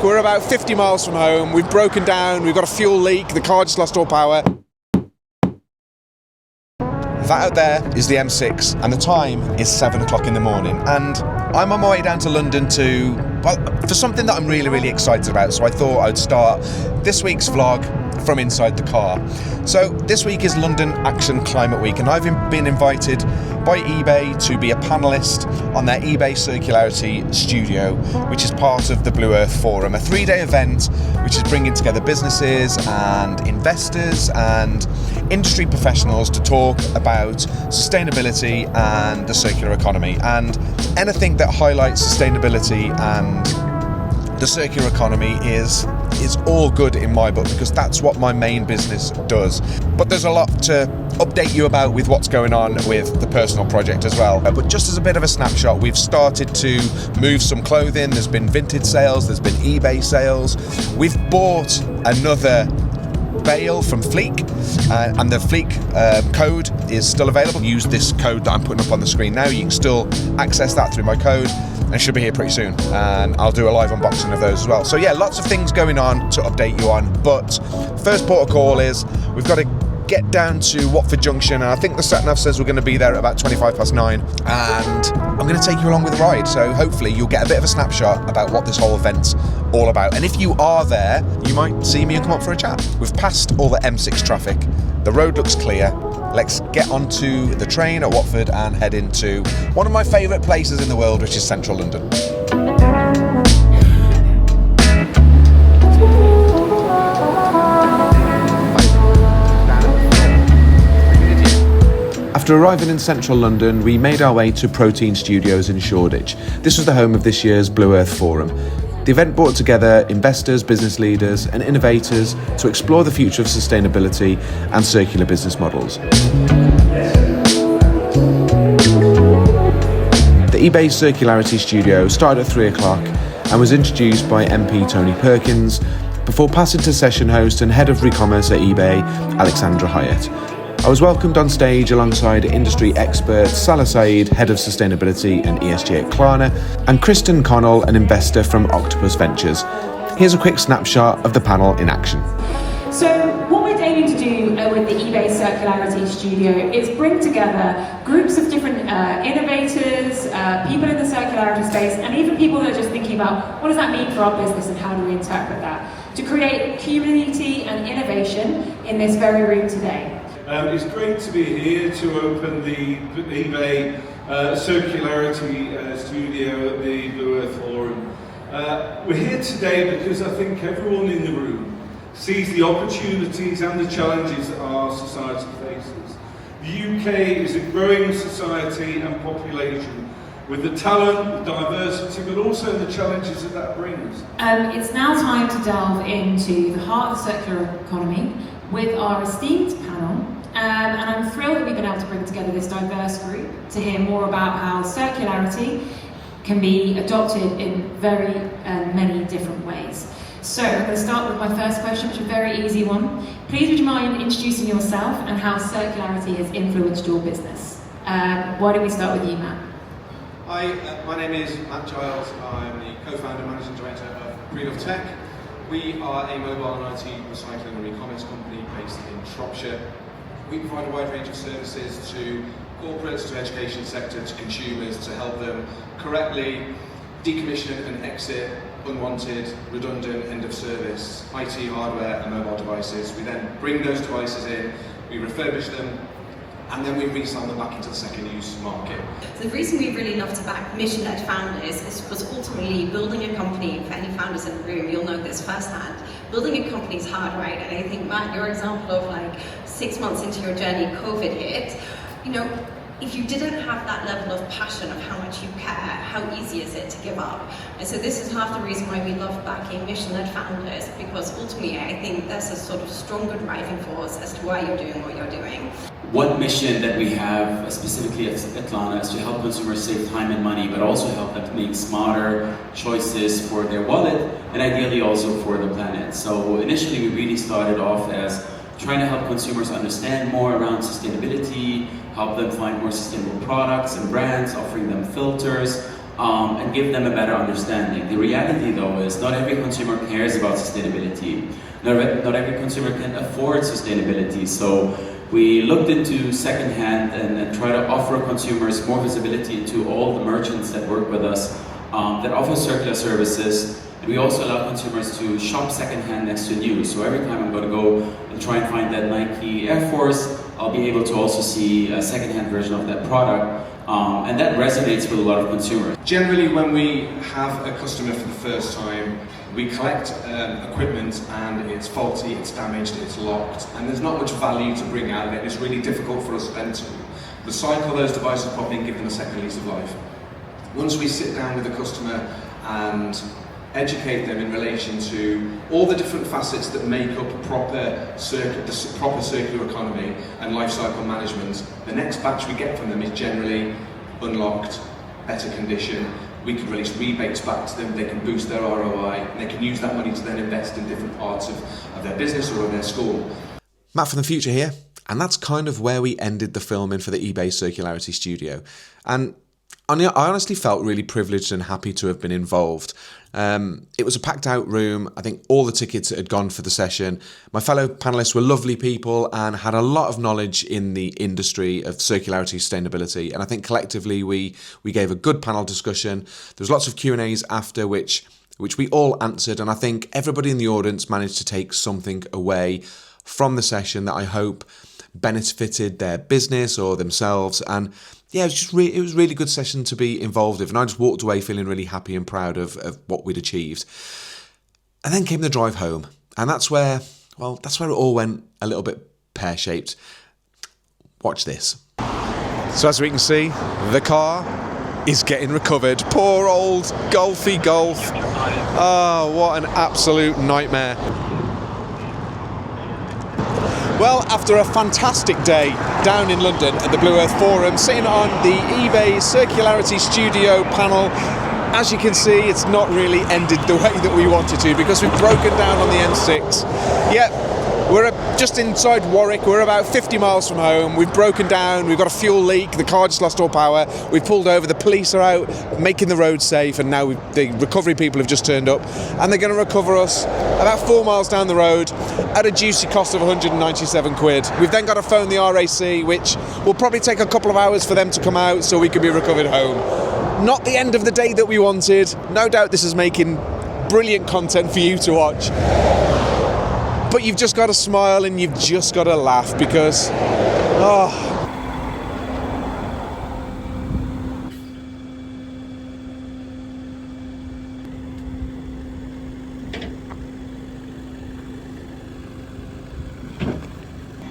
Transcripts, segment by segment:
We're about 50 miles from home. We've broken down, we've got a fuel leak, the car just lost all power. That out there is the M6 and the time is 7 o'clock in the morning, and I'm on my way down to London for something that I'm really excited about. So I thought I'd start this week's vlog from inside the car. So this week is London Action Climate Week, and I've been invited by eBay to be a panellist on their eBay Circularity Studio, which is part of the Blue Earth Forum, a 3-day event which is bringing together businesses and investors and industry professionals to talk about sustainability and the circular economy, and anything that highlights sustainability and the circular economy is all good in my book, because that's what my main business does. But there's a lot to update you about with what's going on with the personal project as well. But just as a bit of a snapshot, we've started to move some clothing. There's been vintage sales, there's been eBay sales. We've bought another bale from Fleek, and the Fleek code is still available. Use this code that I'm putting up on the screen now. You can still access that through my code, and it should be here pretty soon, and I'll do a live unboxing of those as well. So yeah, lots of things going on to update you on, but first port of call is we've got to get down to Watford Junction, and I think the sat nav says we're going to be there at about 9:25, and I'm going to take you along with the ride, so hopefully you'll get a bit of a snapshot about what this whole event's all about. And if you are there, you might see me and come up for a chat. We've passed all the M6 traffic, the road looks clear. Let's get onto the train at Watford and head into one of my favourite places in the world, which is central London. After arriving in central London, we made our way to Protein Studios in Shoreditch. This was the home of this year's Blue Earth Forum. The event brought together investors, business leaders and innovators to explore the future of sustainability and circular business models. The eBay Circularity Studio started at 3 o'clock and was introduced by MP Tony Perkins before passing to session host and Head of Recommerce at eBay, Alex Hiatt. I was welcomed on stage alongside industry experts Sala Said, Head of Sustainability and ESG at Klarna, and Kristan Connell, an investor from Octopus Ventures. Here's a quick snapshot of the panel in action. So what we're aiming to do with the eBay Circularity Studio is bring together groups of different innovators, people in the circularity space, and even people that are just thinking about what does that mean for our business and how do we interpret that, to create community and innovation in this very room today. It's great to be here to open the eBay Circularity Studio at the Blue Earth Forum. We're here today because I think everyone in the room sees the opportunities and the challenges that our society faces. The UK is a growing society and population with the talent, the diversity, but also the challenges that brings. It's now time to delve into the heart of the circular economy with our esteemed panel. And I'm thrilled that we've been able to bring together this diverse group to hear more about how circularity can be adopted in very many different ways. So I'm going to start with my first question, which is a very easy one. Please would you mind introducing yourself and how circularity has influenced your business? Why don't we start with you, Matt? Hi, my name is Matt Giles. I'm the co-founder and managing director of Preloved Tech. We are a mobile and IT recycling and e-commerce company based in Shropshire. We provide a wide range of services to corporates, to education sector, to consumers to help them correctly decommission and exit unwanted, redundant, end of service IT hardware and mobile devices. We then bring those devices in, we refurbish them, and then we resell them back into the second use market. So the reason we really love to back mission-led founders was ultimately building a company. For any founders in the room, you'll know this firsthand. Building a company is hard, right? And I think, Matt, your example of like 6 months into your journey, COVID hit, you know, if you didn't have that level of passion of how much you care, how easy is it to give up? And so this is half the reason why we love backing mission-led founders, because ultimately I think that's a sort of stronger driving force as to why you're doing what you're doing. One mission that we have specifically at Klarna is to help consumers save time and money, but also help them to make smarter choices for their wallet and ideally also for the planet. So initially we really started off as trying to help consumers understand more around sustainability, help them find more sustainable products and brands, offering them filters, and give them a better understanding. The reality though is not every consumer cares about sustainability. Not every consumer can afford sustainability. So we looked into secondhand and try to offer consumers more visibility into all the merchants that work with us that offer circular services. And we also allow consumers to shop secondhand next to new. So every time I'm going to go and try and find that Nike Air Force, I'll be able to also see a secondhand version of that product. And that resonates with a lot of consumers. Generally, when we have a customer for the first time, we collect equipment and it's faulty, it's damaged, it's locked, and there's not much value to bring out of it. It's really difficult for us then to recycle those devices properly and give them a second lease of life. Once we sit down with the customer and educate them in relation to all the different facets that make up the proper circular economy and life cycle management, the next batch we get from them is generally unlocked, better condition. We can release rebates back to them, they can boost their ROI, and they can use that money to then invest in different parts of their business or of their school. Matt from the future here, and that's kind of where we ended the filming for the eBay Circularity Studio. And I honestly felt really privileged and happy to have been involved. It was a packed out room. I think all the tickets had gone for the session. My fellow panelists were lovely people and had a lot of knowledge in the industry of circularity sustainability. And I think collectively we gave a good panel discussion. There was lots of Q&As after which we all answered. And I think everybody in the audience managed to take something away from the session that I hope benefited their business or themselves. And yeah, it was a really good session to be involved with, and I just walked away feeling really happy and proud of what we'd achieved. And then came the drive home, and that's where it all went a little bit pear-shaped. Watch this. So as we can see, the car is getting recovered. Poor old Golfy Golf. Oh, what an absolute nightmare. Well, after a fantastic day down in London at the Blue Earth Forum, sitting on the eBay Circularity Studio panel, as you can see, it's not really ended the way that we wanted to because we've broken down on the M6. Yep. We're just inside Warwick, we're about 50 miles from home, we've broken down, we've got a fuel leak, the car just lost all power, we've pulled over, the police are out making the road safe, and now the recovery people have just turned up and they're going to recover us about 4 miles down the road at a juicy cost of 197 quid. We've then got to phone the RAC, which will probably take a couple of hours for them to come out so we can be recovered home. Not the end of the day that we wanted. No doubt this is making brilliant content for you to watch. But you've just got to smile and you've just got to laugh because,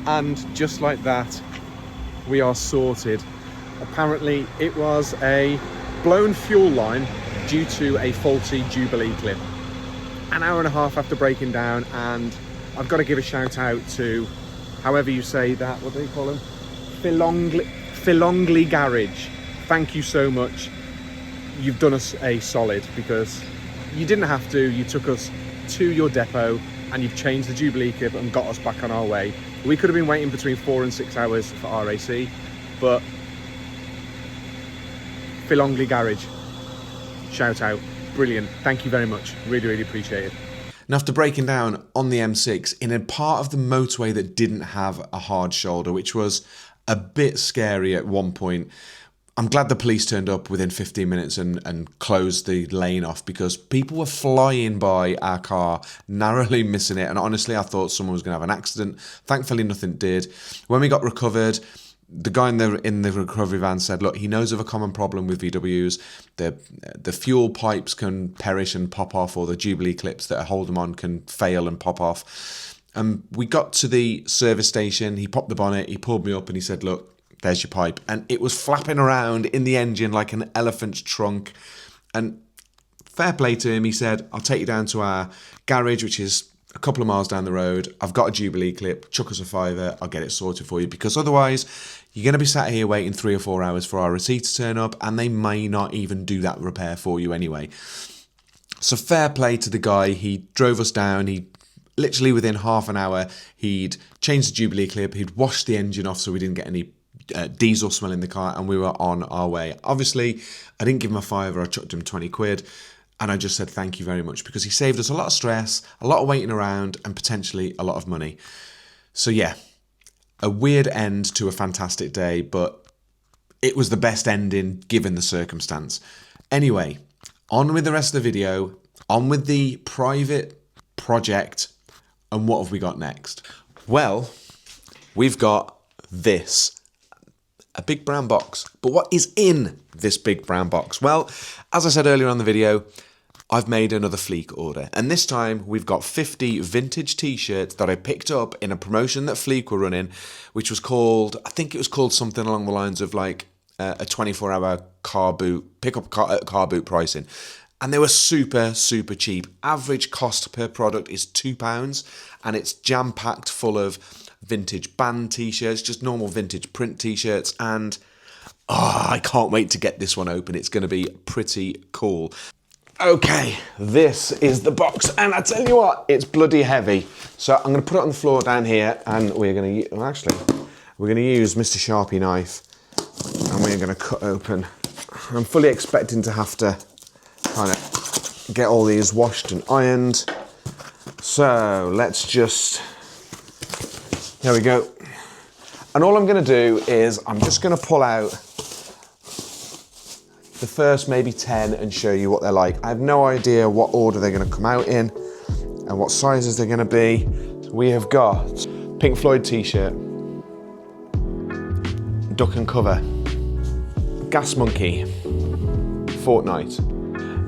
And just like that, we are sorted. Apparently it was a blown fuel line due to a faulty Jubilee clip. An hour and a half after breaking down, and I've got to give a shout out to, however you say that, what do they call them? Philongli Garage. Thank you so much. You've done us a solid because you didn't have to. You took us to your depot and you've changed the Jubilee clip and got us back on our way. We could have been waiting between 4 and 6 hours for RAC, but Philongli Garage, shout out. Brilliant. Thank you very much. Really, really appreciate it. And after breaking down on the M6 in a part of the motorway that didn't have a hard shoulder, which was a bit scary at one point, I'm glad the police turned up within 15 minutes and closed the lane off because people were flying by our car, narrowly missing it. And honestly, I thought someone was going to have an accident. Thankfully, nothing did. When we got recovered, the guy in the recovery van said, look, he knows of a common problem with VWs. The fuel pipes can perish and pop off, or the Jubilee clips that hold them on can fail and pop off. And we got to the service station. He popped the bonnet. He pulled me up and he said, look, there's your pipe. And it was flapping around in the engine like an elephant's trunk. And fair play to him. He said, I'll take you down to our garage, which is a couple of miles down the road. I've got a Jubilee clip. Chuck us a £5. I'll get it sorted for you, because otherwise you're going to be sat here waiting 3 or 4 hours for our receipt to turn up, and they may not even do that repair for you anyway. So fair play to the guy. He drove us down. He literally within half an hour, he'd changed the Jubilee clip. He'd washed the engine off so we didn't get any diesel smell in the car, and we were on our way. Obviously, I didn't give him a fiver, I chucked him 20 quid, and I just said thank you very much, because he saved us a lot of stress, a lot of waiting around, and potentially a lot of money. So yeah, a weird end to a fantastic day, but it was the best ending given the circumstance. Anyway, on with the rest of the video, on with the private project, and what have we got next? Well, we've got this, a big brown box. But what is in this big brown box? Well, as I said earlier on the video, I've made another Fleek order, and this time we've got 50 vintage t-shirts that I picked up in a promotion that Fleek were running, which was called, I think it was called something along the lines of like a 24-hour car boot, pickup car boot pricing. And they were super, super cheap. Average cost per product is £2, and it's jam-packed full of vintage band t-shirts, just normal vintage print t-shirts, and I can't wait to get this one open. It's going to be pretty cool. Okay, this is the box, and I tell you what, it's bloody heavy. So I'm going to put it on the floor down here, and we're going to, we're going to use Mr. Sharpie knife, and we're going to cut open. I'm fully expecting to have to kind of get all these washed and ironed. So let's just, there we go. And all I'm going to do is I'm just going to pull out the first maybe 10 and show you what they're like. I have no idea what order they're going to come out in and what sizes they're going to be. We have got Pink Floyd t-shirt, Duck and Cover, Gas Monkey, Fortnite.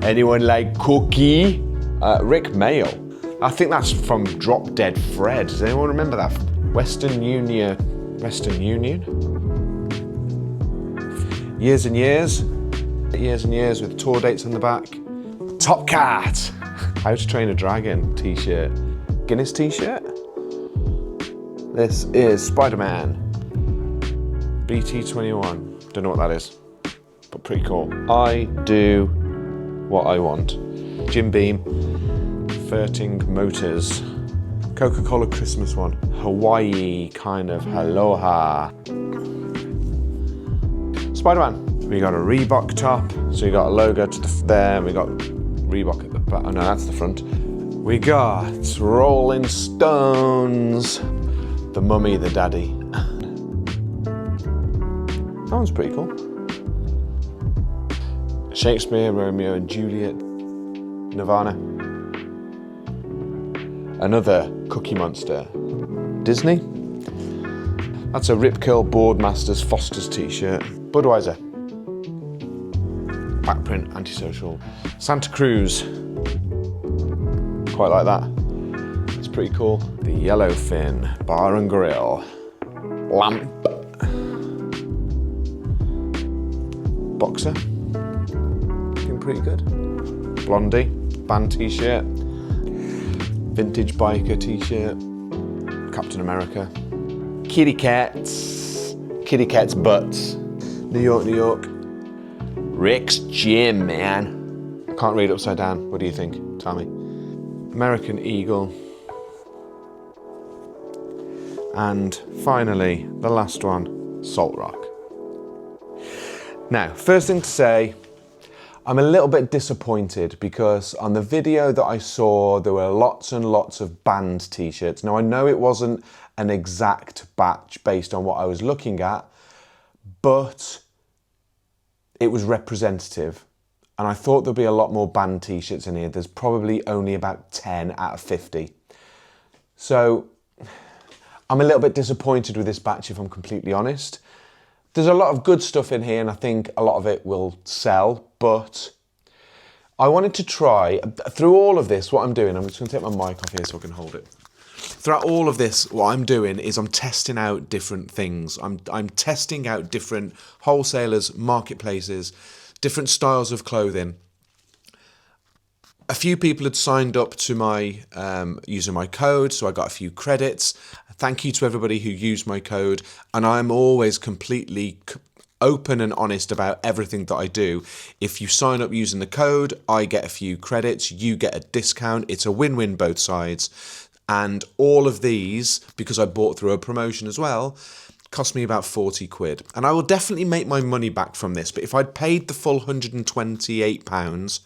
Anyone like Cookie? Rick Mail. I think that's from Drop Dead Fred. Does anyone remember that? Western Union. Years and years. Years and years with tour dates on the back. Top Cat. How to Train a Dragon t-shirt. Guinness t-shirt. This is Spider-Man. BT21. Don't know what that is, but pretty cool. I do what I want. Jim Beam. Ferting Motors. Coca-Cola Christmas one. Hawaii kind of aloha. Spider-Man. We got a Reebok top, so we got a logo to there, we got Reebok at the back. Oh no, that's the front. We got Rolling Stones, the Mummy, the Daddy. That one's pretty cool. Shakespeare, Romeo and Juliet, Nirvana. Another Cookie Monster. Disney. That's a Rip Curl Boardmasters Foster's t-shirt. Budweiser. Backprint, antisocial. Santa Cruz. Quite like that. It's pretty cool. The Yellowfin Bar and Grill. Lamp. Boxer. Looking pretty good. Blondie. Band t-shirt. Vintage biker t-shirt. Captain America. Kitty Cats. Kitty Cats butts. New York, New York. Rick's Gym, man. I can't read upside down. What do you think, Tommy? American Eagle. And finally, the last one, Salt Rock. Now, first thing to say, I'm a little bit disappointed because on the video that I saw, there were lots and lots of band t-shirts. Now, I know it wasn't an exact batch based on what I was looking at, but it was representative, and I thought there'd be a lot more band t-shirts in here. There's probably only about 10 out of 50. So I'm a little bit disappointed with this batch, if I'm completely honest. There's a lot of good stuff in here, and I think a lot of it will sell, but I wanted to try, through all of this, what I'm doing, I'm just going to take my mic off here so I can hold it. Throughout all of this, what I'm doing is I'm testing out different things. I'm testing out different wholesalers, marketplaces, different styles of clothing. A few people had signed up to my using my code, so I got a few credits. Thank you to everybody who used my code, and I'm always completely open and honest about everything that I do. If you sign up using the code, I get a few credits, you get a discount. It's a win-win both sides. And all of these, because I bought through a promotion as well, cost me about 40 quid. And I will definitely make my money back from this. But if I'd paid the full £128,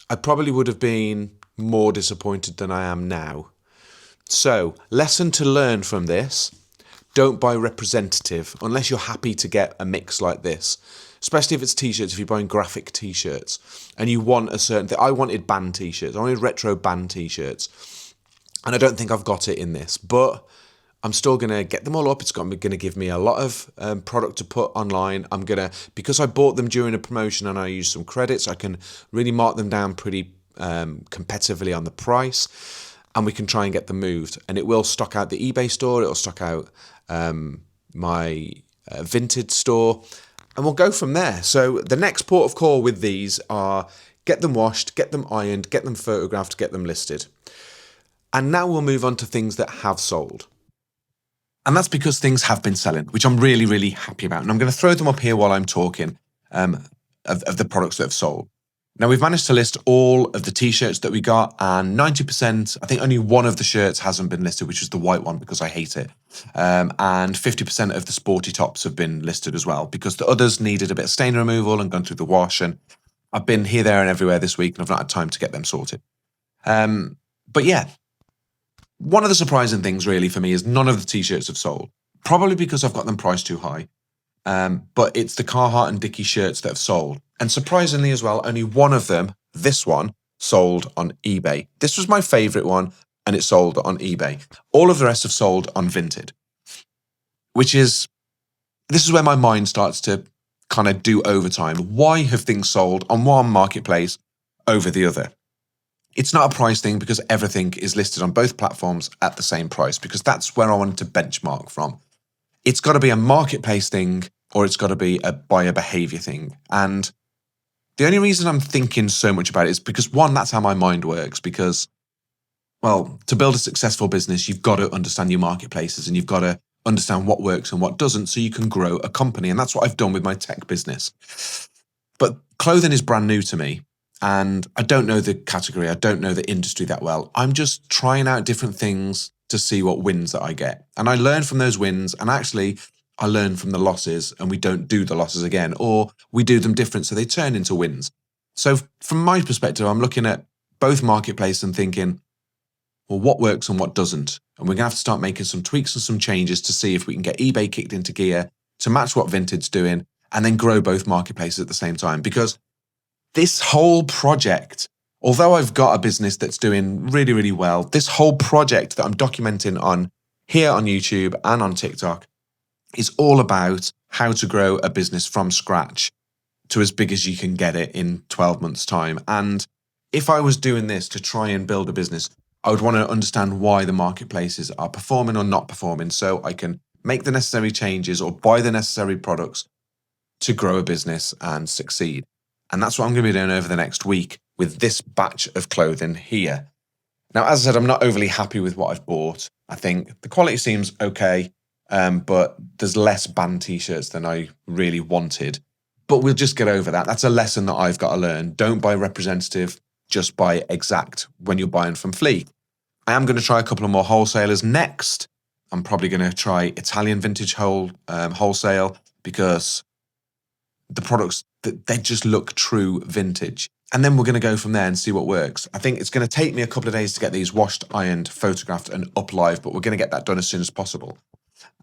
I probably would have been more disappointed than I am now. So, lesson to learn from this: don't buy representative unless you're happy to get a mix like this. Especially if it's t-shirts, if you're buying graphic t-shirts and you want a certain thing. I wanted band t-shirts. I wanted retro band t-shirts. And I don't think I've got it in this. But I'm still going to get them all up. It's going to give me a lot of product to put online. I'm going to, because I bought them during a promotion and I used some credits, I can really mark them down pretty competitively on the price. And we can try and get them moved. And it will stock out the eBay store. It'll stock out my Vinted store. And we'll go from there. So the next port of call with these are get them washed, get them ironed, get them photographed, get them listed. And now we'll move on to things that have sold. And that's because things have been selling, which I'm really, really happy about. And I'm going to throw them up here while I'm talking of the products that have sold. Now, we've managed to list all of the t-shirts that we got, and 90%, I think only one of the shirts hasn't been listed, which was the white one because I hate it. And 50% of the sporty tops have been listed as well because the others needed a bit of stain removal and gone through the wash. And I've been here, there and everywhere this week and I've not had time to get them sorted. But yeah, one of the surprising things really for me is none of the t-shirts have sold. Probably because I've got them priced too high. But it's the Carhartt and Dickie shirts that have sold. And surprisingly as well, only one of them, this one, sold on eBay. This was my favourite one and it sold on eBay. All of the rest have sold on Vinted. This is where my mind starts to kind of do overtime. Why have things sold on one marketplace over the other? It's not a price thing because everything is listed on both platforms at the same price, because that's where I wanted to benchmark from. It's got to be a marketplace thing or it's got to be a buyer behavior thing. And the only reason I'm thinking so much about it is because, one, that's how my mind works. Because, well, to build a successful business, you've got to understand your marketplaces and you've got to understand what works and what doesn't so you can grow a company. And that's what I've done with my tech business. But clothing is brand new to me. And I don't know the category. I don't know the industry that well. I'm just trying out different things to see what wins that I get. And I learn from those wins. And actually, I learn from the losses and we don't do the losses again, or we do them different so they turn into wins. So from my perspective, I'm looking at both marketplaces and thinking, well, what works and what doesn't? And we're going to have to start making some tweaks and some changes to see if we can get eBay kicked into gear to match what Vinted's doing and then grow both marketplaces at the same time. Because this whole project, although I've got a business that's doing really, really well, this whole project that I'm documenting on here on YouTube and on TikTok is all about how to grow a business from scratch to as big as you can get it in 12 months' time. And if I was doing this to try and build a business, I would want to understand why the marketplaces are performing or not performing so I can make the necessary changes or buy the necessary products to grow a business and succeed. And that's what I'm going to be doing over the next week with this batch of clothing here. Now, as I said, I'm not overly happy with what I've bought. I think the quality seems okay. But there's less band t-shirts than I really wanted. But we'll just get over that. That's a lesson that I've got to learn. Don't buy representative, just buy exact when you're buying from Fleek. I am going to try a couple of more wholesalers next. I'm probably going to try Italian vintage wholesale because the products, they just look true vintage. And then we're going to go from there and see what works. I think it's going to take me a couple of days to get these washed, ironed, photographed and up live, but we're going to get that done as soon as possible.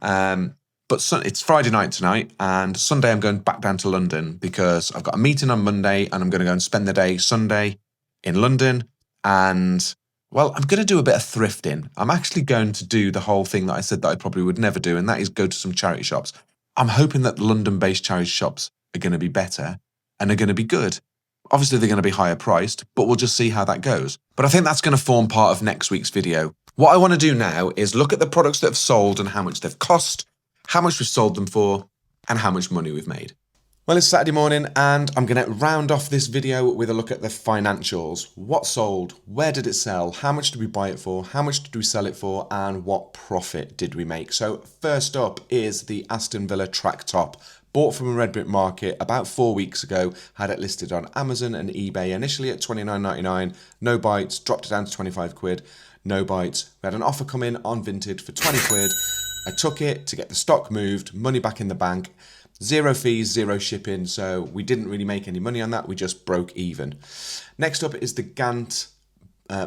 But it's Friday night tonight and Sunday I'm going back down to London because I've got a meeting on Monday and I'm going to go and spend the day Sunday in London. And, well, I'm going to do a bit of thrifting. I'm actually going to do the whole thing that I said that I probably would never do, and that is go to some charity shops. I'm hoping that the London-based charity shops are going to be better and are going to be good. Obviously, they're going to be higher priced, but we'll just see how that goes. But I think that's going to form part of next week's video. What I want to do now is look at the products that have sold and how much they've cost, how much we've sold them for, and how much money we've made. Well, it's Saturday morning and I'm going to round off this video with a look at the financials. What sold? Where did it sell? How much did we buy it for? How much did we sell it for? And what profit did we make? So first up is the Aston Villa track top. Bought from a red brick market about 4 weeks ago, had it listed on Amazon and eBay initially at £29.99, no bites, dropped it down to 25 quid, no bites. We had an offer come in on Vinted for 20 quid, I took it to get the stock moved, money back in the bank, 0 fees, 0 shipping, so we didn't really make any money on that, we just broke even. Next up is the Gant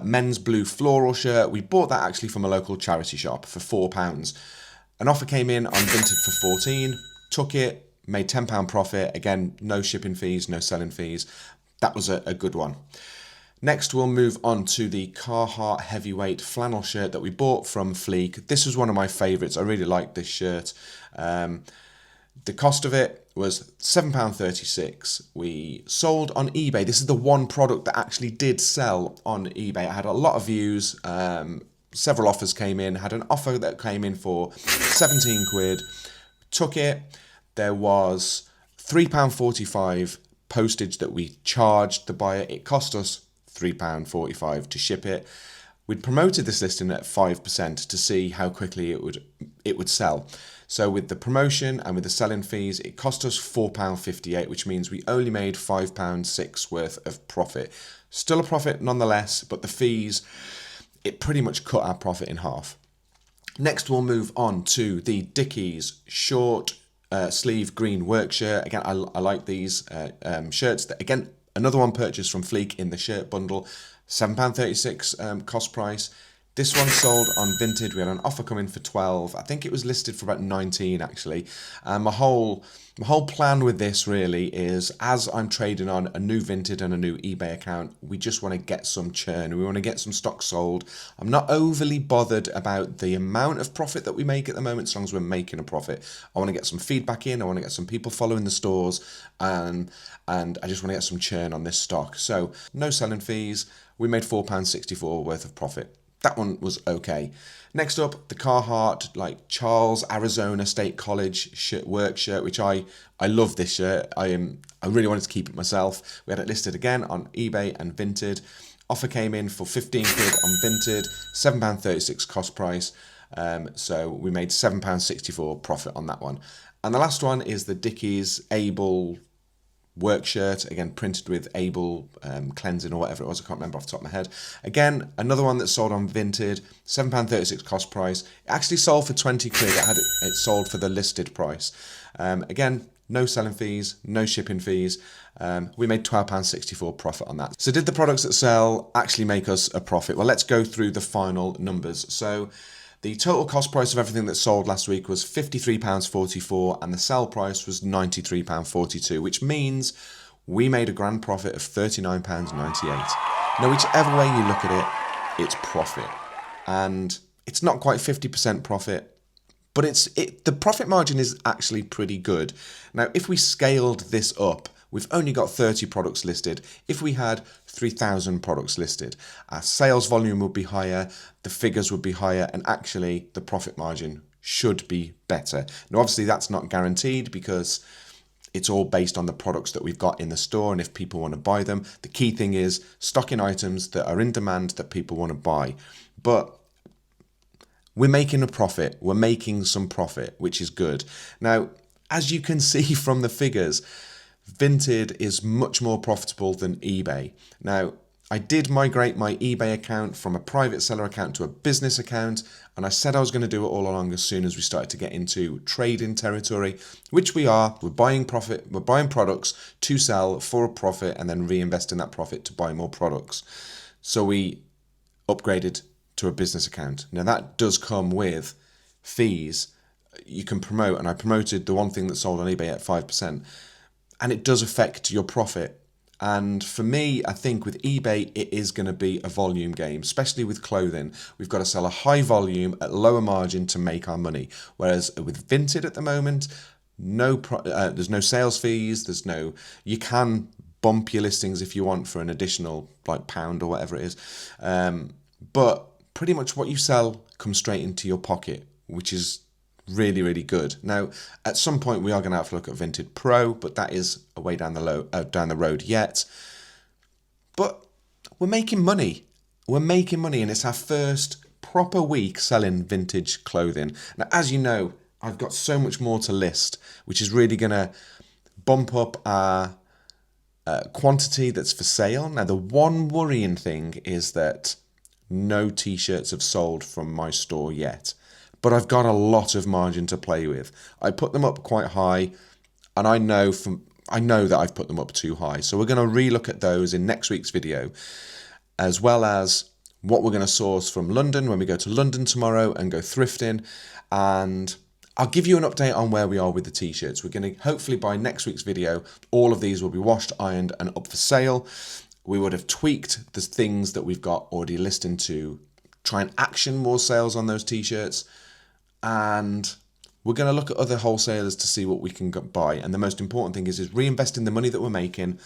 men's blue floral shirt. We bought that actually from a local charity shop for £4. An offer came in on Vinted for 14, took it, made £10 profit. Again, no shipping fees, no selling fees. That was a good one. Next, we'll move on to the Carhartt heavyweight flannel shirt that we bought from Fleek. This was one of my favourites. I really like this shirt. The cost of it was £7.36. We sold on eBay. This is the one product that actually did sell on eBay. I had a lot of views. Several offers came in. Had an offer that came in for 17 quid. Took it. There was £3.45 postage that we charged the buyer. It cost us £3.45 to ship it. We'd promoted this listing at 5% to see how quickly it would sell. So with the promotion and with the selling fees, it cost us £4.58, which means we only made £5.06 worth of profit. Still a profit nonetheless, but the fees, it pretty much cut our profit in half. Next, we'll move on to the Dickies short sleeve green work shirt. Again, I like these shirts. Again, another one purchased from Fleek in the shirt bundle, £7.36 cost price. This one sold on Vinted. We had an offer coming for 12. I think it was listed for about 19 actually. My whole plan with this really is, as I'm trading on a new Vinted and a new eBay account, we just want to get some churn. We want to get some stock sold. I'm not overly bothered about the amount of profit that we make at the moment, as long as we're making a profit. I want to get some feedback in. I want to get some people following the stores, and I just want to get some churn on this stock. So no selling fees. We made £4.64 worth of profit. That one was okay. Next up, the Carhartt Charles Arizona State College work shirt, which I love this shirt. I really wanted to keep it myself. We had it listed again on eBay and Vinted. Offer came in for 15 quid on Vinted, £7.36 cost price. So we made £7.64 profit on that one. And the last one is the Dickies Able work shirt, again printed with Able cleansing or whatever it was, I can't remember off the top of my head. Again, another one that sold on Vinted, £7.36 cost price. It actually sold for 20 quid. It sold for the listed price. Again, no selling fees, no shipping fees. We made £12.64 profit on that. So did the products that sell actually make us a profit? Well, let's go through the final numbers. So the total cost price of everything that sold last week was £53.44 and the sell price was £93.42, which means we made a grand profit of £39.98. Now, whichever way you look at it, it's profit. And it's not quite 50% profit, but the profit margin is actually pretty good. Now, if we scaled this up, we've only got 30 products listed. If we had 3,000 products listed, our sales volume would be higher, the figures would be higher, and actually the profit margin should be better. Now, obviously that's not guaranteed because it's all based on the products that we've got in the store and if people want to buy them. The key thing is stocking items that are in demand that people want to buy. But we're making a profit. We're making some profit, which is good. Now, as you can see from the figures, Vinted is much more profitable than eBay. Now, I did migrate my eBay account from a private seller account to a business account, and I said I was going to do it all along as soon as we started to get into trading territory, which we are. We're buying products to sell for a profit and then reinvest in that profit to buy more products. So we upgraded to a business account. Now that does come with fees. You can promote, and I promoted the one thing that sold on eBay at 5%. And it does affect your profit. And for me, I think with eBay, it is going to be a volume game, especially with clothing. We've got to sell a high volume at lower margin to make our money. Whereas with Vinted at the moment, there's no sales fees. You can bump your listings if you want for an additional £1 or whatever it is. But pretty much what you sell comes straight into your pocket, which is really, really good. Now, at some point, we are going to have to look at Vinted Pro, but that is a way down the road yet. But we're making money. We're making money, and it's our first proper week selling vintage clothing. Now, as you know, I've got so much more to list, which is really going to bump up our quantity that's for sale. Now, the one worrying thing is that no t-shirts have sold from my store yet. but I've got a lot of margin to play with. I put them up quite high, and I know that I've put them up too high. So we're going to relook at those in next week's video, as well as what we're going to source from London when we go to London tomorrow and go thrifting. And I'll give you an update on where we are with the t-shirts. We're going to, hopefully by next week's video, all of these will be washed, ironed and up for sale. We would have tweaked the things that we've got already listed to try and action more sales on those t-shirts. And we're going to look at other wholesalers to see what we can buy. And the most important thing is reinvesting the money that we're making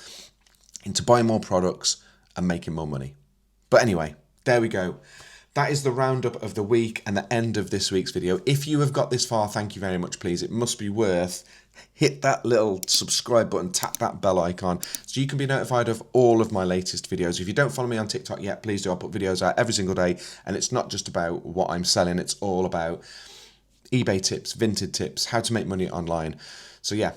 into buying more products and making more money. But anyway, there we go. That is the roundup of the week and the end of this week's video. If you have got this far, thank you very much, please. It must be worth. Hit that little subscribe button, tap that bell icon so you can be notified of all of my latest videos. If you don't follow me on TikTok yet, please do. I put videos out every single day, and it's not just about what I'm selling. It's all about eBay tips, Vinted tips, how to make money online. So yeah,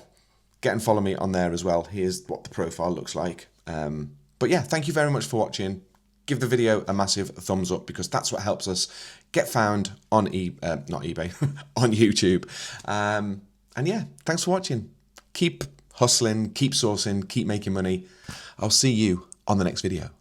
get and follow me on there as well. Here's what the profile looks like. But yeah, thank you very much for watching. Give the video a massive thumbs up, because that's what helps us get found on not eBay, on YouTube. And yeah, thanks for watching. Keep hustling, keep sourcing, keep making money. I'll see you on the next video.